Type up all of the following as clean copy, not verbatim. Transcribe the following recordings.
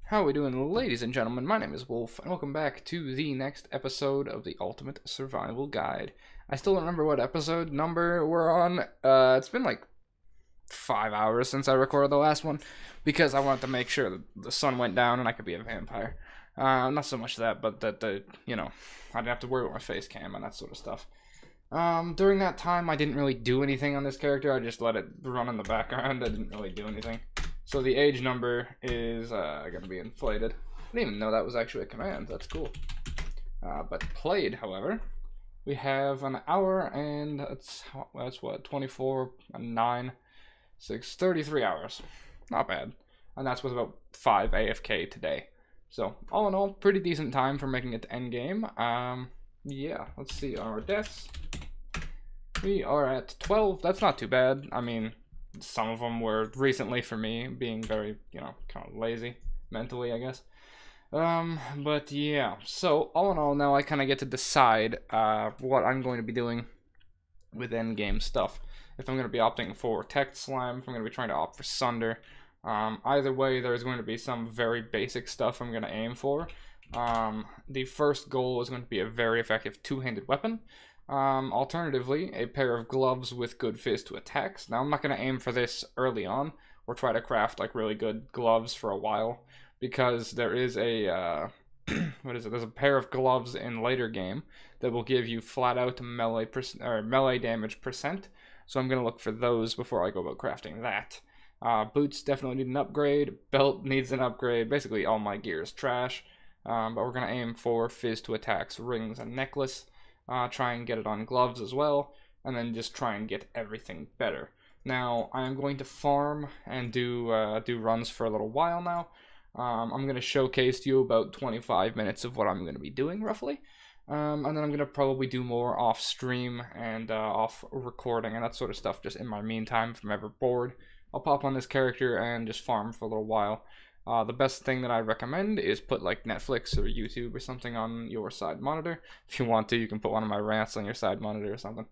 How are we doing, ladies and gentlemen? My name is Wolf, and welcome back to the next episode of the Ultimate Survival Guide. I still don't remember what episode number we're on. It's been like 5 hours since I recorded the last one, because I wanted to make sure that the sun went down and I could be a vampire. Not so much that, but that I didn't have to worry about my face cam and that sort of stuff. During that time, I didn't really do anything on this character. I just let it run in the background. I didn't really do anything. So the age number is going to be inflated. I didn't even know that was actually a command. That's cool. But played, however, we have an hour and that's what, 24, 9, 6, 33 hours. Not bad. And that's with about 5 AFK today. So all in all, pretty decent time for making it to endgame. Yeah, let's see our deaths. We are at 12. That's not too bad. I mean, some of them were recently for me being very, kind of lazy mentally, I guess. But yeah, so all in all, now I kind of get to decide what I'm going to be doing with endgame stuff. If I'm going to be opting for Tech Slime, if I'm going to be trying to opt for Sunder. Either way, there's going to be some very basic stuff I'm going to aim for. The first goal is going to be a very effective two-handed weapon. Alternatively, a pair of gloves with good fizz to attacks. Now, I'm not going to aim for this early on, or try to craft like really good gloves for a while, because there is a, there's a pair of gloves in later game that will give you flat out melee damage percent, so I'm going to look for those before I go about crafting that. Boots definitely need an upgrade, belt needs an upgrade, basically all my gear is trash, but we're going to aim for fizz to attacks, rings, and necklace. Try and get it on gloves as well, and then just try and get everything better. Now, I am going to farm and do runs for a little while now. I'm going to showcase to you about 25 minutes of what I'm going to be doing, roughly. And then I'm going to probably do more off-stream and off recording and that sort of stuff just in my meantime if I'm ever bored. I'll pop on this character and just farm for a little while. The best thing that I recommend is put like Netflix or YouTube or something on your side monitor. If you want to, you can put one of my rants on your side monitor or something.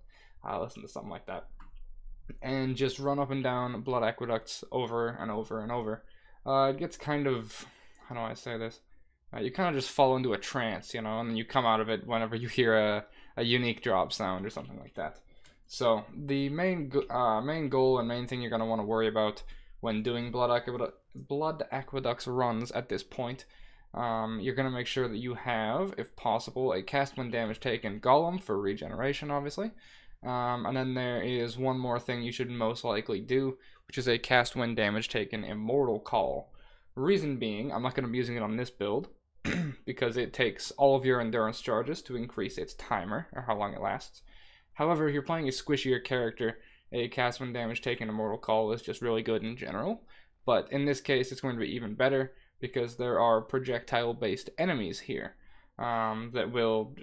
Listen to something like that. And just run up and down Blood Aqueducts over and over and over. It gets kind of, how do I say this? You kind of just fall into a trance, and then you come out of it whenever you hear a unique drop sound or something like that. So the main goal and main thing you're going to want to worry about when doing Blood Aqueducts runs at this point, you're going to make sure that you have, if possible, a cast when damage taken golem for regeneration, obviously. And then there is one more thing you should most likely do, which is a cast when damage taken immortal call. Reason being, I'm not going to be using it on this build, because it takes all of your endurance charges to increase its timer, or how long it lasts. However, if you're playing a squishier character, a cast when damage taken immortal call is just really good in general. But in this case, it's going to be even better because there are projectile-based enemies here that will,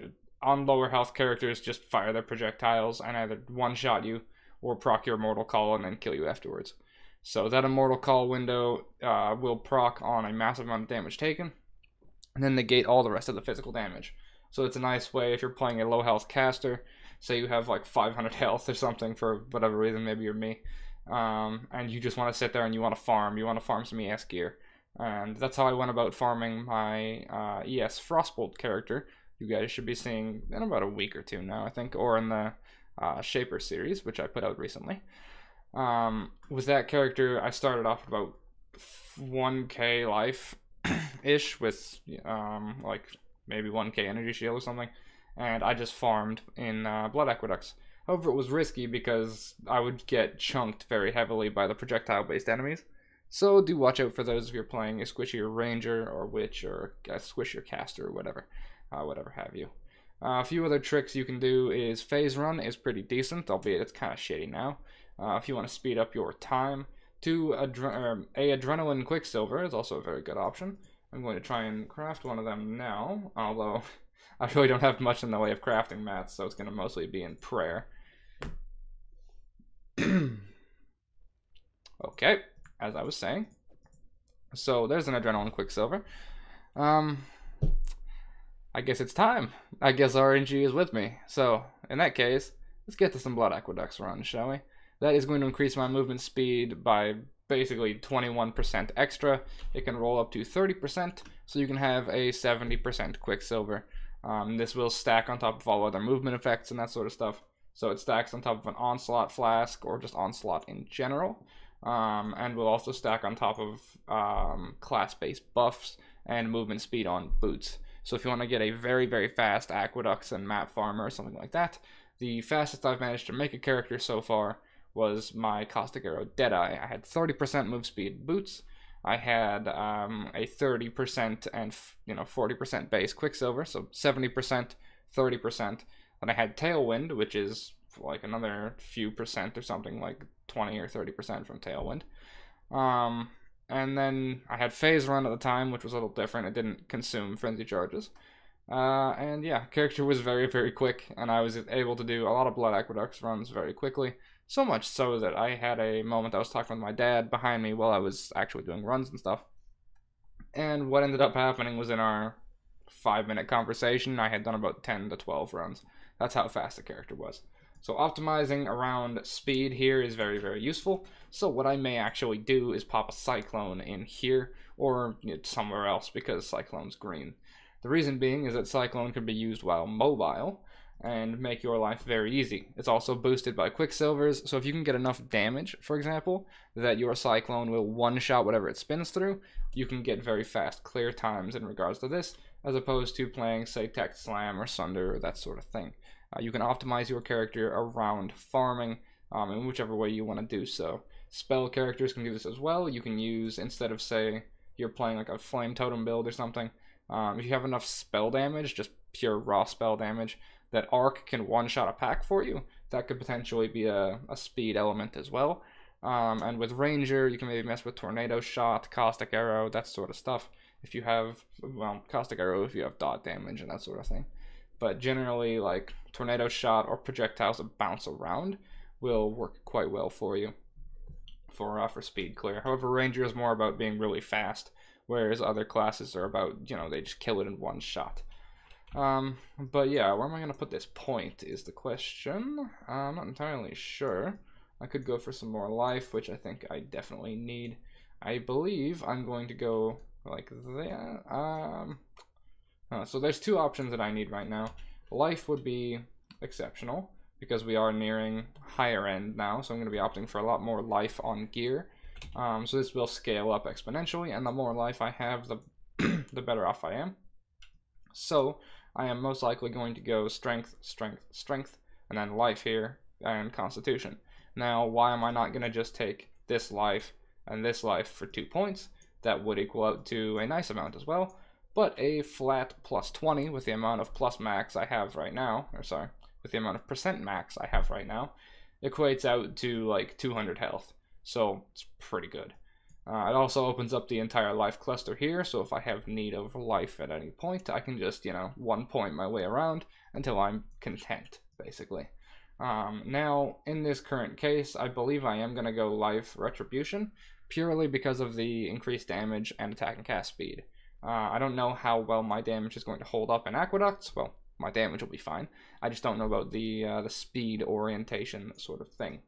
on lower health characters, just fire their projectiles and either one-shot you or proc your immortal call and then kill you afterwards. So that immortal call window will proc on a massive amount of damage taken and then negate all the rest of the physical damage. So it's a nice way if you're playing a low-health caster. Say you have like 500 health or something for whatever reason, maybe you're me, and you just want to sit there and you want to farm some ES gear. And that's how I went about farming my ES Frostbolt character. You guys should be seeing in about a week or two now, I think, or in the Shaper series, which I put out recently. With that character, I started off about 1k life-ish with like maybe 1k energy shield or something. And I just farmed in Blood Aqueducts. However, it was risky because I would get chunked very heavily by the projectile-based enemies. So do watch out for those if you're playing a squishier ranger or witch or a squishier caster or whatever have you. A few other tricks you can do is phase run is pretty decent, albeit it's kind of shitty now. If you want to speed up your time, Adrenaline Quicksilver is also a very good option. I'm going to try and craft one of them now, although I really don't have much in the way of crafting mats, so it's going to mostly be in prayer. Okay, as I was saying. So there's an Adrenaline Quicksilver. I guess it's time. I guess RNG is with me. So, in that case, let's get to some Blood Aqueducts runs, shall we? That is going to increase my movement speed by basically 21% extra. It can roll up to 30%, so you can have a 70% Quicksilver. This will stack on top of all other movement effects and that sort of stuff. So it stacks on top of an Onslaught Flask, or just Onslaught in general. And will also stack on top of class-based buffs and movement speed on boots. So if you want to get a very, very fast Aqueducts and Map Farmer or something like that, the fastest I've managed to make a character so far was my Caustic Arrow Deadeye. I had 30% move speed boots. I had a 30% and 40% base Quicksilver, so 70%, 30%. Then I had Tailwind, which is like another few percent or something, like 20 or 30% from Tailwind. And then I had Phase Run at the time, which was a little different. It didn't consume Frenzy Charges. And yeah, character was very, very quick, and I was able to do a lot of Blood Aqueducts runs very quickly. So much so that I had a moment I was talking with my dad behind me while I was actually doing runs and stuff. And what ended up happening was, in our 5-minute conversation, I had done about 10 to 12 runs. That's how fast the character was. So optimizing around speed here is very, very useful. So what I may actually do is pop a Cyclone in here, or somewhere else, because Cyclone's green. The reason being is that Cyclone can be used while mobile, and make your life very easy. It's also boosted by Quicksilvers, so if you can get enough damage, for example, that your Cyclone will one-shot whatever it spins through, you can get very fast clear times in regards to this, as opposed to playing, say, Tech Slam or Sunder or that sort of thing. You can optimize your character around farming in whichever way you want to do so. Spell characters can do this as well. You can use, instead of, say, you're playing like a Flame Totem build or something, if you have enough spell damage, just pure raw spell damage, that Arc can one-shot a pack for you, that could potentially be a speed element as well. And with Ranger, you can maybe mess with Tornado Shot, Caustic Arrow, that sort of stuff. If you have, well, Caustic Arrow if you have dot damage and that sort of thing. But generally, like, Tornado Shot or projectiles that bounce around will work quite well for you for speed clear. However, Ranger is more about being really fast, whereas other classes are about, they just kill it in one shot. But yeah, where am I going to put this point is the question. I'm not entirely sure. I could go for some more life, which I think I definitely need. I believe I'm going to go like that. So there's two options that I need right now. Life would be exceptional, because we are nearing higher end now, so I'm going to be opting for a lot more life on gear. So this will scale up exponentially, and the more life I have, the better off I am. So I am most likely going to go strength, strength, strength, and then life here, and constitution. Now, why am I not going to just take this life and this life for 2 points? That would equal out to a nice amount as well, but a flat plus 20 with the amount of plus max I have right now, or sorry, with the amount of percent max I have right now, equates out to like 200 health, so it's pretty good. It also opens up the entire life cluster here, so if I have need of life at any point, I can just, 1 point my way around until I'm content, basically. Now, in this current case, I believe I am going to go life retribution, purely because of the increased damage and attack and cast speed. I don't know how well my damage is going to hold up in Aqueducts. Well, my damage will be fine. I just don't know about the speed orientation sort of thing.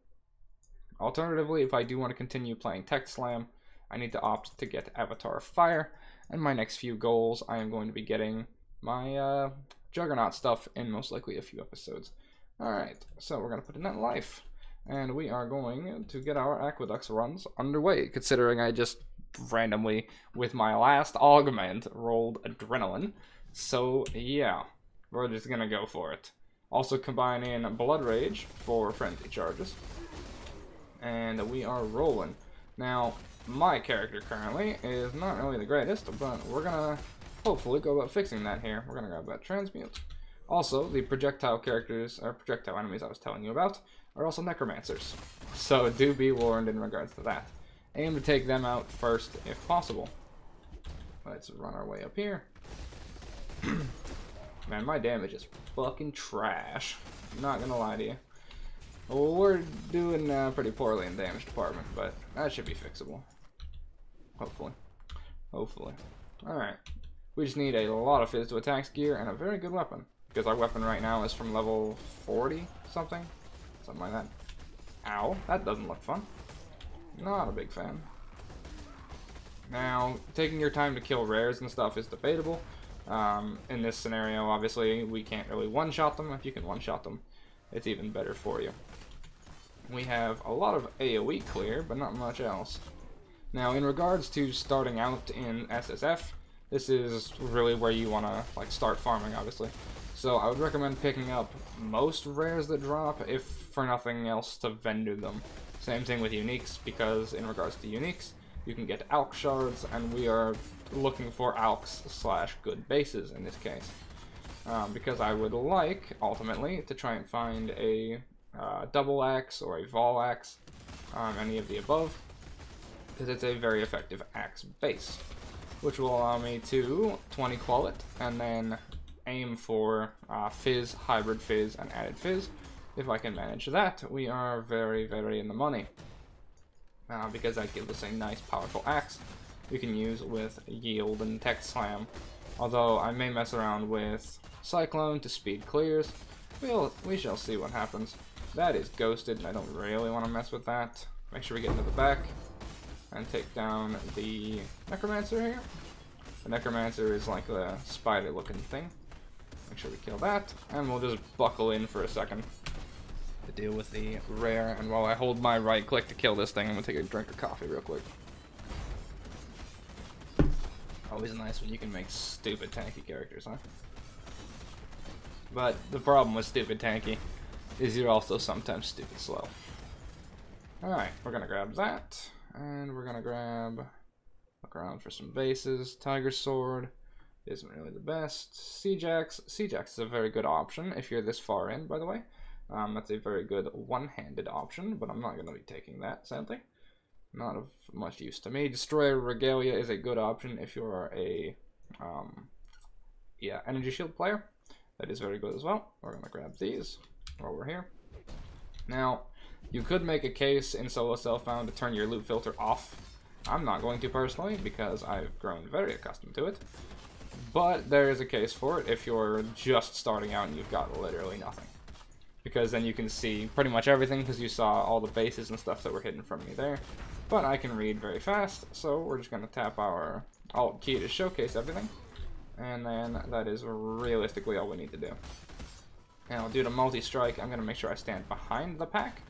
Alternatively, if I do want to continue playing Tech Slam, I need to opt to get Avatar of Fire, and my next few goals, I am going to be getting my Juggernaut stuff in most likely a few episodes. Alright, so we're going to put in that life, and we are going to get our Aqueducts runs underway, considering I just randomly, with my last augment, rolled Adrenaline. So yeah, we're just going to go for it. Also combine in Blood Rage for Frenzy Charges, and we are rolling. Now, my character currently is not really the greatest, but we're gonna hopefully go about fixing that here. We're gonna grab that Transmute. Also, the projectile characters, or projectile enemies I was telling you about, are also necromancers. So do be warned in regards to that. Aim to take them out first if possible. Let's run our way up here. Man, my damage is fucking trash. I'm not gonna lie to you. Well, we're doing pretty poorly in damage department, but that should be fixable. Hopefully. Hopefully. Alright. We just need a lot of Fizz to Attacks gear and a very good weapon. Because our weapon right now is from level 40 something? Something like that. Ow. That doesn't look fun. Not a big fan. Now, taking your time to kill rares and stuff is debatable. In this scenario, obviously, we can't really one-shot them. If you can one-shot them, it's even better for you. We have a lot of AoE clear, but not much else. Now, in regards to starting out in SSF, this is really where you want to like start farming, obviously. So I would recommend picking up most rares that drop, if for nothing else, to vendor them. Same thing with uniques, because in regards to uniques, you can get alch shards, and we are looking for alchs / good bases in this case. Because I would like, ultimately, to try and find a double axe or a vol axe, any of the above, because it's a very effective axe base, which will allow me to 20 qual it, and then aim for fizz, hybrid fizz, and added fizz. If I can manage that, we are very, very in the money. Because that gives us a nice, powerful axe we can use with yield and tech slam. Although I may mess around with cyclone to speed clears. We shall see what happens. That is ghosted, and I don't really want to mess with that. Make sure we get into the back and take down the necromancer here. The necromancer is like a spider-looking thing. Make sure we kill that, and we'll just buckle in for a second to deal with the rare. And while I hold my right click to kill this thing, I'm gonna take a drink of coffee real quick. Always nice when you can make stupid tanky characters, huh? But the problem with stupid tanky is you're also sometimes stupid slow. Alright, we're gonna grab that, and we're gonna grab, look around for some bases. Tiger Sword isn't really the best. Siege-Axe is a very good option if you're this far in, by the way. That's a very good one-handed option, but I'm not going to be taking that, sadly. Not of much use to me. Destroyer Regalia is a good option if you're a energy shield player. That is very good as well. We're going to grab these while we're here. Now, you could make a case in Solo Self-Found to turn your loot filter off. I'm not going to personally, because I've grown very accustomed to it. But there is a case for it if you're just starting out and you've got literally nothing. Because then you can see pretty much everything, because you saw all the bases and stuff that were hidden from me there. But I can read very fast, so we're just going to tap our Alt key to showcase everything. And then that is realistically all we need to do. Now, due to multi-strike, I'm going to make sure I stand behind the pack,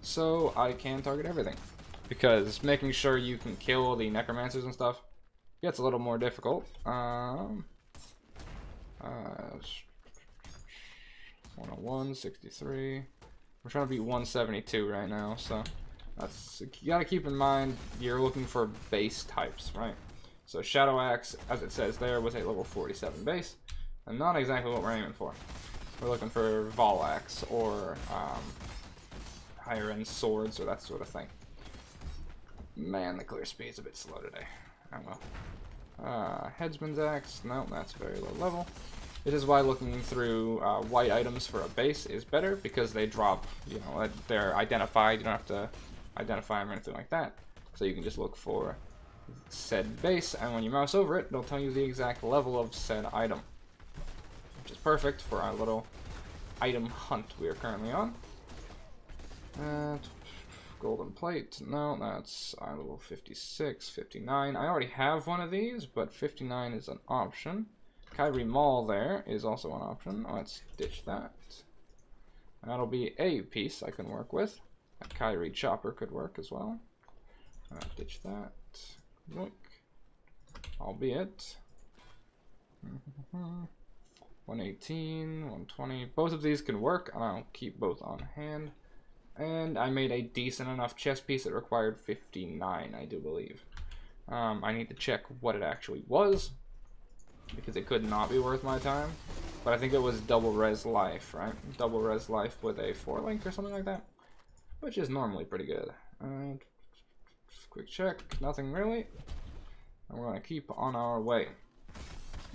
so I can target everything. Because making sure you can kill the necromancers and stuff gets a little more difficult. 101, 63. We're trying to beat 172 right now, so that's, you gotta keep in mind you're looking for base types, right? So Shadow Axe, as it says there, was a level 47 base, and not exactly what we're aiming for. We're looking for Vol Axe or higher end swords or that sort of thing. Man, the clear speed's a bit slow today. Oh well. Headsman's Axe, no, that's very low level. This is why looking through white items for a base is better, because they drop, you know, they're identified. You don't have to identify them or anything like that. So you can just look for said base, and when you mouse over it, it'll tell you the exact level of said item, which is perfect for our little item hunt we are currently on. Golden plate, no, that's level 56, 59. I already have one of these, but 59 is an option. Kyrie Mall there is also an option. Let's ditch that. That'll be a piece I can work with. A Kyrie Chopper could work as well. Ditch that. Look. Albeit. 118, 120. Both of these can work, and I'll keep both on hand. And I made a decent enough chest piece that required 59, I do believe. I need to check what it actually was, because it could not be worth my time. But I think it was double res life, right? Double res life with a 4-link or something like that, which is normally pretty good. Quick check, nothing really. And we're going to keep on our way.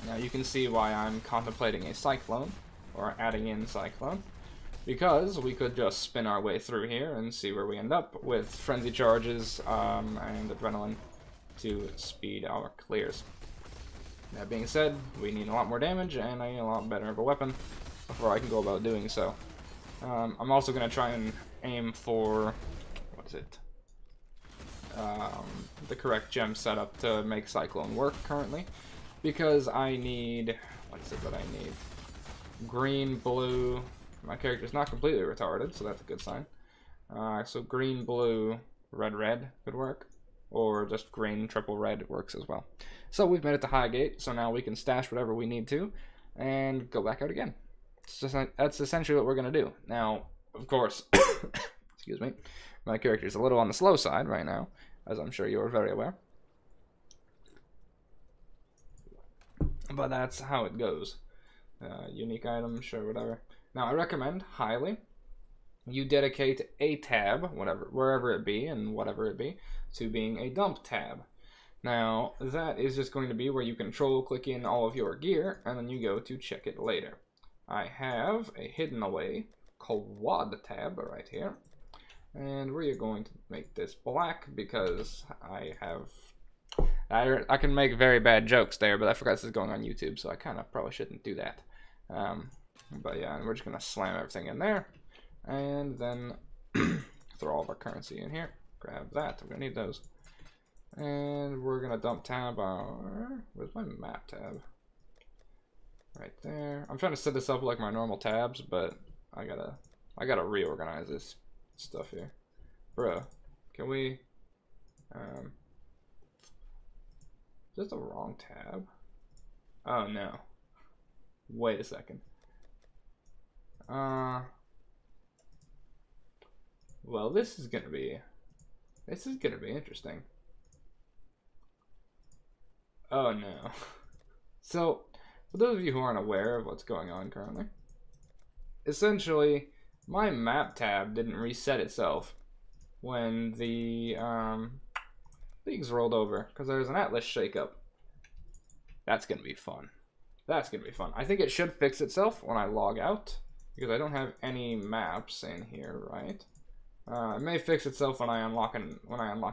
Now you can see why I'm contemplating a Cyclone, or adding in Cyclone. Because we could just spin our way through here and see where we end up with Frenzy Charges and Adrenaline to speed our clears. That being said, we need a lot more damage and I need a lot better of a weapon before I can go about doing so. I'm also going to try and aim for, what is it? the correct gem setup to make Cyclone work currently, because I need, what is it that I need? Green, blue. My character's not completely retarded, so that's a good sign. So green, blue, red, red could work, or just green, triple red works as well. So we've made it to Highgate, so now we can stash whatever we need to and go back out again. That's essentially what we're going to do. Now, of course, excuse me, my character's a little on the slow side right now, as I'm sure you're very aware. But that's how it goes. Unique item, sure, whatever. Now, I recommend highly you dedicate a tab, wherever it be and whatever it be, to being a dump tab. Now, that is just going to be where you control click in all of your gear, and then you go to check it later. I have a hidden away quad tab right here, and we're going to make this black because I can make very bad jokes there, but I forgot this is going on YouTube, so I kind of probably shouldn't do that. But yeah, and we're just going to slam everything in there, and then throw all of our currency in here. Grab that, we're going to need those. And we're going to dump tab our, where's my map tab? Right there. I'm trying to set this up like my normal tabs, but I gotta reorganize this stuff here. Bruh, can we, is this the wrong tab? Oh no. Wait a second. Well, this is gonna be interesting. Oh no. So, for those of you who aren't aware of what's going on currently, essentially, my map tab didn't reset itself when the leagues rolled over, because there's an Atlas shakeup. That's gonna be fun. That's gonna be fun. I think it should fix itself when I log out, because I don't have any maps in here, right? It may fix itself when I unlock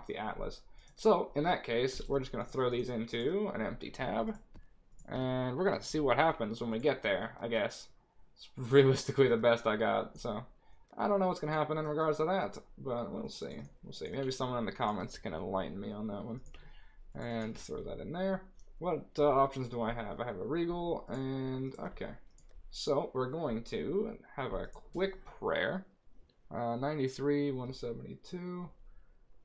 the Atlas. So in that case, we're just gonna throw these into an empty tab, and we're gonna see what happens when we get there. I guess it's realistically the best I got. So I don't know what's gonna happen in regards to that, but we'll see. We'll see. Maybe someone in the comments can enlighten me on that one. And throw that in there. What options do I have? I have a Regal, and okay. So we're going to have a quick prayer. 93, 172,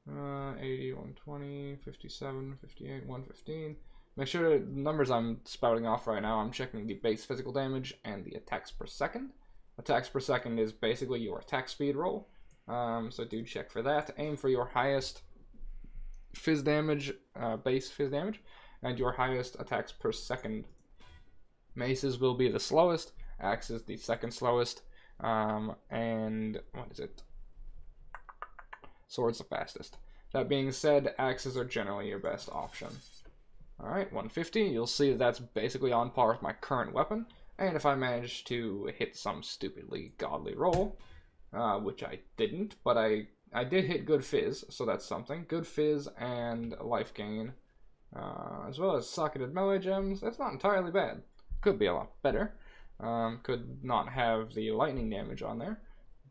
80, 120, 57, 58, 115. Make sure the numbers I'm spouting off right now, I'm checking the base physical damage and the attacks per second. Attacks per second is basically your attack speed roll. So do check for that. Aim for your highest phys damage, base phys damage, and your highest attacks per second. Maces will be the slowest, axes the second slowest, and what is it? Swords the fastest. That being said, axes are generally your best option. Alright, 150, you'll see that's basically on par with my current weapon, and if I manage to hit some stupidly godly roll, which I didn't, but I did hit good fizz, so that's something. Good fizz and life gain, as well as socketed melee gems. That's not entirely bad. Could be a lot better. Could not have the lightning damage on there,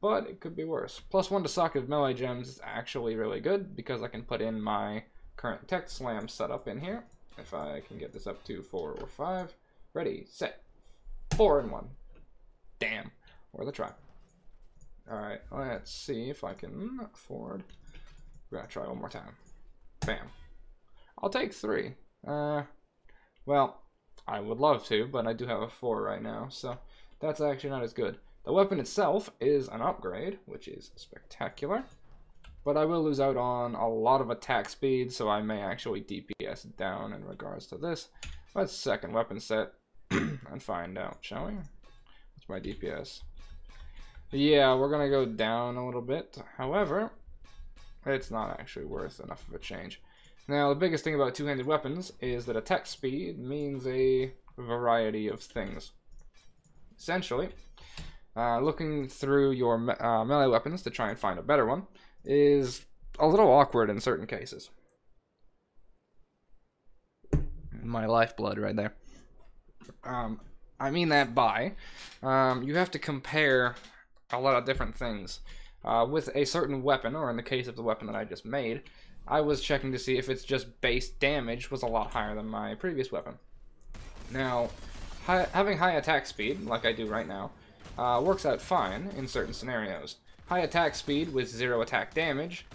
but it could be worse. +1 to socketed melee gems is actually really good because I can put in my current tech slam setup in here. If I can get this up to 4 or 5. Ready, set, 4 and 1. Damn, worth a try. Alright, let's see if I can afford. We're gonna try one more time. Bam. I'll take 3. Well, I would love to, but I do have a 4 right now, so that's actually not as good. The weapon itself is an upgrade, which is spectacular, but I will lose out on a lot of attack speed, so I may actually DPS down in regards to this. Let's second weapon set and find out, shall we? What's my DPS? Yeah, we're gonna go down a little bit. However, it's not actually worth enough of a change. Now, the biggest thing about two-handed weapons is that attack speed means a variety of things. Essentially, looking through your melee weapons to try and find a better one is a little awkward in certain cases. My lifeblood right there. I mean that by, you have to compare a lot of different things. With a certain weapon, or in the case of the weapon that I just made, I was checking to see if its just base damage was a lot higher than my previous weapon. Now, having high attack speed, like I do right now, works out fine in certain scenarios. High attack speed with 0 attack damage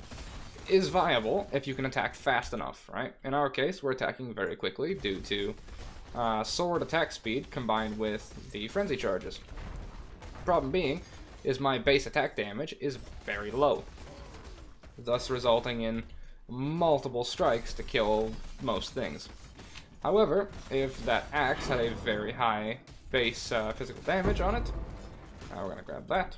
is viable if you can attack fast enough, right? In our case, we're attacking very quickly due to sword attack speed combined with the frenzy charges. Problem being is my base attack damage is very low, thus resulting in multiple strikes to kill most things. However, if that axe had a very high base physical damage on it, we're going to grab that,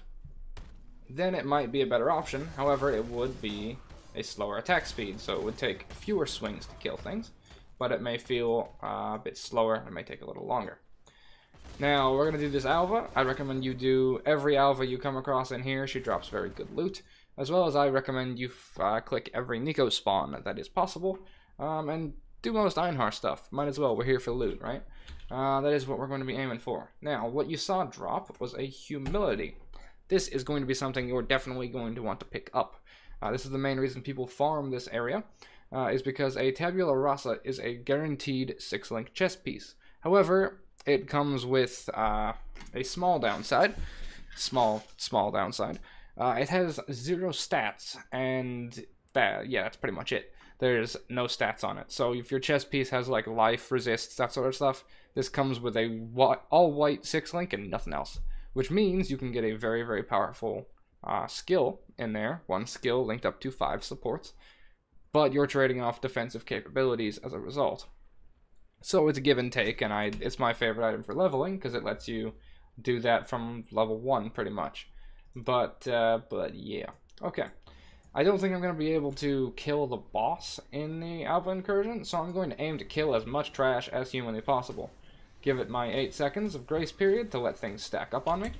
then it might be a better option. However, it would be a slower attack speed, so it would take fewer swings to kill things, but it may feel a bit slower and it may take a little longer. Now, we're going to do this Alva. I recommend you do every Alva you come across in here. She drops very good loot, as well as I recommend you click every Nico spawn that is possible, and do most Einhar stuff. Might as well, we're here for loot, right? That is what we're going to be aiming for. Now, what you saw drop was a humility. This is going to be something you're definitely going to want to pick up. This is the main reason people farm this area, is because a Tabula Rasa is a guaranteed 6-link chess piece. However, it comes with a small downside. Small downside. It has 0 stats, and yeah, that's pretty much it. There's no stats on it. So if your chess piece has like life, resists, that sort of stuff, this comes with a all-white 6-link and nothing else. Which means you can get a very, very powerful skill in there. 1 skill linked up to 5 supports. But you're trading off defensive capabilities as a result. So it's a give and take, and it's my favorite item for leveling, because it lets you do that from level 1 pretty much. But yeah. Okay. I don't think I'm going to be able to kill the boss in the Alpha Incursion, so I'm going to aim to kill as much trash as humanly possible. Give it my 8 seconds of grace period to let things stack up on me,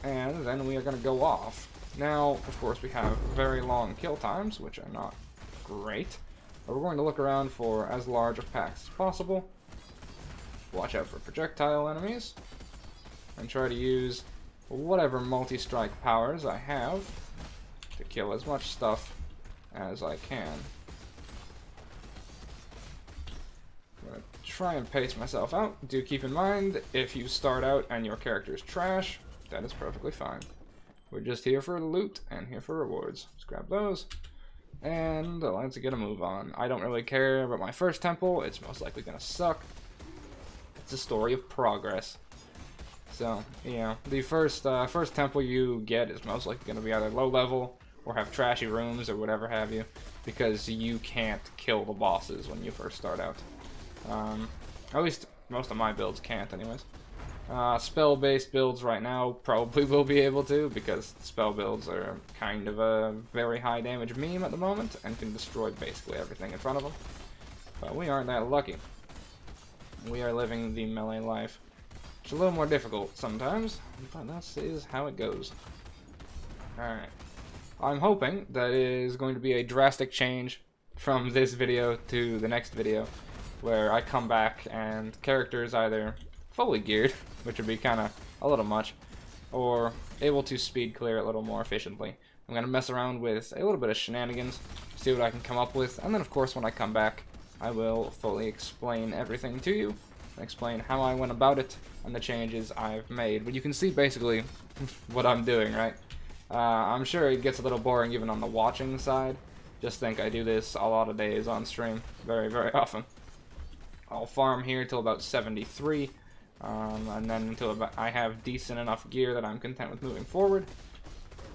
and then we are going to go off. Now, of course, we have very long kill times, which are not great, but we're going to look around for as large of packs as possible, watch out for projectile enemies, and try to use whatever multi-strike powers I have to kill as much stuff as I can. I'm going to try and pace myself out. Do keep in mind, if you start out and your character is trash, that is perfectly fine. We're just here for loot and here for rewards. Let's grab those, and let's get a move on. I don't really care about my first temple. It's most likely going to suck. It's a story of progress. So, yeah, the first temple you get is most likely going to be either low level or have trashy rooms or whatever have you, because you can't kill the bosses when you first start out. At least most of my builds can't anyways. Spell-based builds right now probably will be able to, because spell builds are kind of a very high damage meme at the moment and can destroy basically everything in front of them. But we aren't that lucky. We are living the melee life. It's a little more difficult sometimes, but that is how it goes. Alright. I'm hoping that it is going to be a drastic change from this video to the next video, where I come back and characters either fully geared, which would be kind of a little much, or able to speed clear a little more efficiently. I'm going to mess around with a little bit of shenanigans, see what I can come up with, and then of course when I come back, I will fully explain everything to you, and explain how I went about it, and the changes I've made. But you can see basically what I'm doing, right? I'm sure it gets a little boring even on the watching side. Just think I do this a lot of days on stream, very, very often. I'll farm here till about 73, and then until I have decent enough gear that I'm content with moving forward.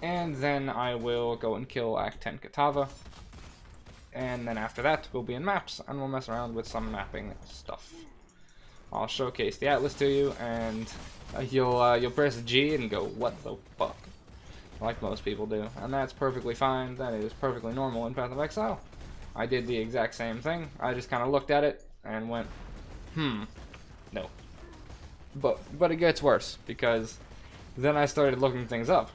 And then I will go and kill Act 10 Katava. And then after that, we'll be in maps, and we'll mess around with some mapping stuff. I'll showcase the atlas to you, and you'll press G and go, what the fuck? Like most people do, and that's perfectly fine. That is perfectly normal in Path of Exile. I did the exact same thing. I just kind of looked at it and went, no. But it gets worse, because then I started looking things up.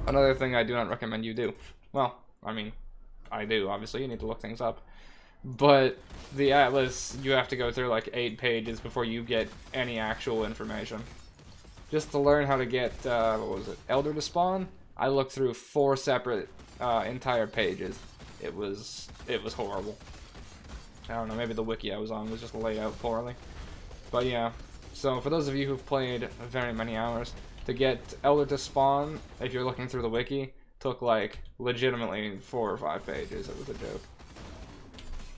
Another thing I do not recommend you do. Well, I mean, I do, obviously. You need to look things up. But the atlas, you have to go through like 8 pages before you get any actual information. Just to learn how to get, what was it, Elder to spawn, I looked through 4 separate entire pages. it was horrible. I don't know, maybe the wiki I was on was just laid out poorly. But yeah, so for those of you who've played very many hours, to get Elder to spawn, if you're looking through the wiki, took like legitimately 4 or 5 pages. It was a joke.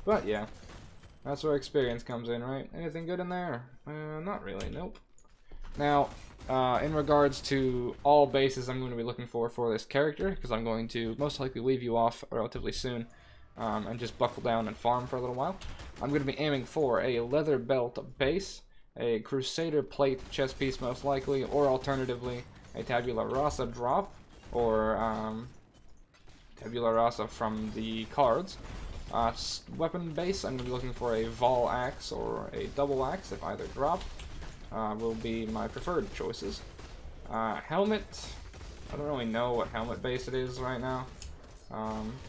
But yeah, that's where experience comes in, right? Anything good in there? Not really, nope. Now, in regards to all bases I'm going to be looking for this character, because I'm going to most likely leave you off relatively soon, and just buckle down and farm for a little while. I'm going to be aiming for a leather belt base, a Crusader plate chest piece most likely, or alternatively a Tabula Rasa drop, or Tabula Rasa from the cards. Weapon base, I'm going to be looking for a Vol axe or a double axe if either drop. Will be my preferred choices. Helmet, I don't really know what helmet base it is right now,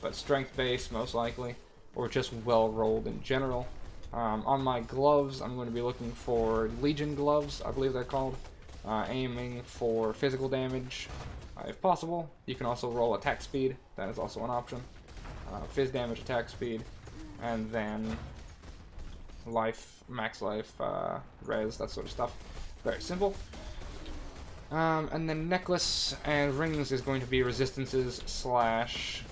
but strength base most likely, or just well rolled in general. On my gloves, I'm going to be looking for Legion gloves, I believe they're called, aiming for physical damage if possible. You can also roll attack speed, that is also an option. Phys damage, attack speed, and then life, max life, res, that sort of stuff. Very simple. And then necklace and rings is going to be resistances slash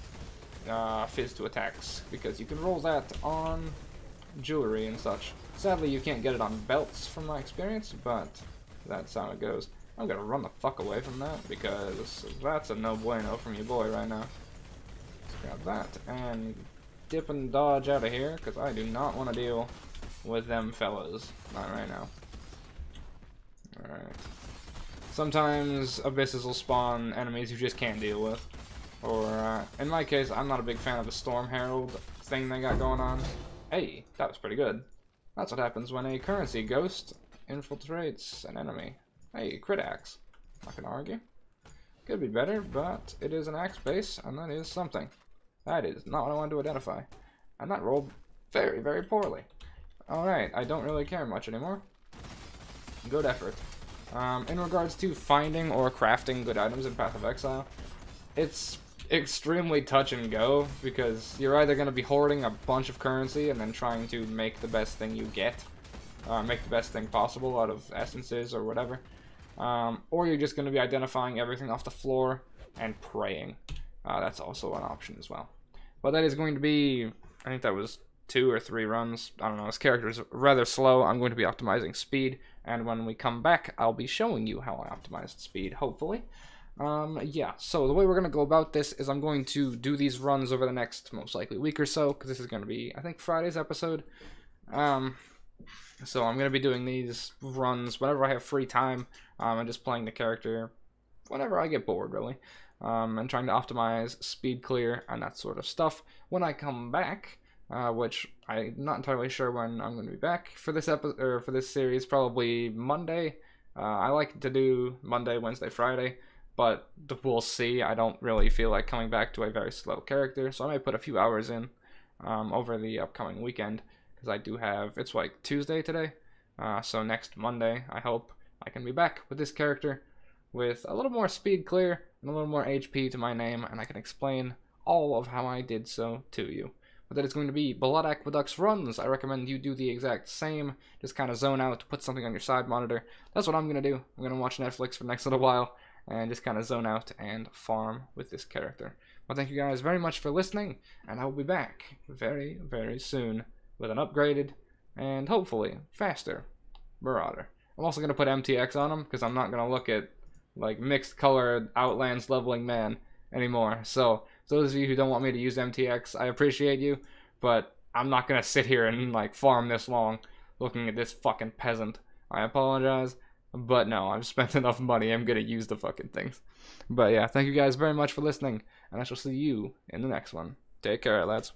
phys to attacks, because you can roll that on jewelry and such. Sadly, you can't get it on belts from my experience, but that's how it goes. I'm gonna run the fuck away from that, because that's a no bueno from your boy right now. Let's grab that and dip and dodge out of here, because I do not want to deal with them fellas. Not right now. Alright. Sometimes abysses will spawn enemies you just can't deal with. Or, in my case, I'm not a big fan of the Storm Herald thing they got going on. Hey, that was pretty good. That's what happens when a currency ghost infiltrates an enemy. Hey, crit axe. Not gonna argue. Could be better, but it is an axe base, and that is something. That is not what I wanted to identify. And that rolled very, very poorly. Alright, I don't really care much anymore. Good effort. In regards to finding or crafting good items in Path of Exile, it's extremely touch and go, because you're either going to be hoarding a bunch of currency and then trying to make the best thing you get, make the best thing possible out of essences or whatever, or you're just going to be identifying everything off the floor and praying. That's also an option as well. But that is going to be, I think that was 2 or 3 runs. I don't know, this character is rather slow. I'm going to be optimizing speed, and when we come back, I'll be showing you how I optimized speed, hopefully. Yeah, so the way we're going to go about this is I'm going to do these runs over the next, most likely, week or so, because this is going to be, I think, Friday's episode. So I'm going to be doing these runs whenever I have free time, and just playing the character whenever I get bored, really. And trying to optimize speed clear and that sort of stuff. When I come back, which I'm not entirely sure when I'm going to be back for this episode, or for this series, probably Monday. I like to do Monday, Wednesday, Friday, but we'll see. I don't really feel like coming back to a very slow character, so I may put a few hours in over the upcoming weekend, because I do have, it's like Tuesday today, so next Monday I hope I can be back with this character with a little more speed clear and a little more HP to my name, and I can explain all of how I did so to you. But that is going to be Blood Aqueducts runs. I recommend you do the exact same. Just kind of zone out, put something on your side monitor. That's what I'm going to do. I'm going to watch Netflix for the next little while and just kind of zone out and farm with this character. Well, thank you guys very much for listening, and I will be back very, very soon with an upgraded and hopefully faster Marauder. I'm also going to put MTX on him, because I'm not going to look at like mixed colored Outlands leveling man anymore. So those of you who don't want me to use MTX, I appreciate you, but I'm not gonna sit here and like farm this long looking at this fucking peasant. I apologize, but no, I've spent enough money. I'm gonna use the fucking things. But yeah, thank you guys very much for listening, and I shall see you in the next one. Take care, lads.